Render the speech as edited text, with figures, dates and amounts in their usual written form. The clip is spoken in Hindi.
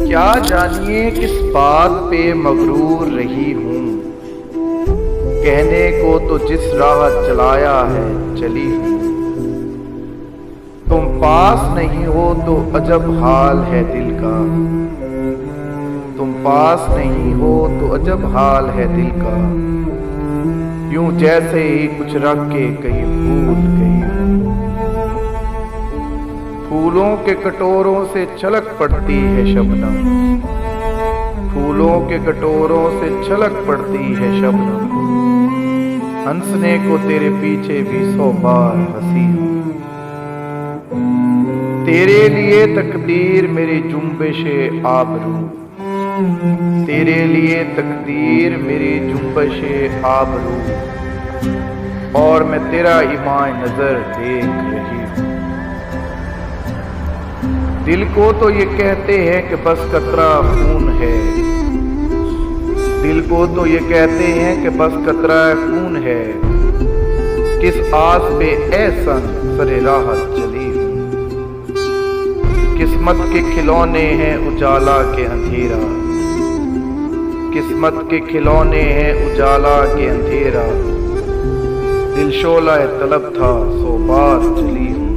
क्या जानिए किस बात पे मगरूर रही हूँ, कहने को तो जिस राह चलाया है चली हूँ। तुम पास नहीं हो तो अजब हाल है दिल का, तुम पास नहीं हो तो अजब हाल है दिल का। यूं जैसे ही कुछ रख के कहीं भूल गई हूँ। फूलों के कटोरों से छलक पड़ती है शबनम, फूलों के कटोरों से छलक पड़ती है शबनम। हंसने को तेरे पीछे भी 100 बार हंसी हूँ। तेरे लिए तकदीर मेरी जुम्बिशे आबरू, तेरे लिए तकदीर मेरी जुम्बिशे आबरू। और मैं तेरा इमाए नजर देख रही हूँ। दिल को तो ये कहते हैं कि बस कतरा खून है, दिल को तो ये कहते हैं कि बस कतरा खून है। किस आस पे ऐसा सरे राहत चली हूँ। किस्मत के खिलौने हैं उजाला के अंधेरा, किस्मत के खिलौने हैं उजाला के अंधेरा। दिल शोला तलब था 100 बार चली हूँ।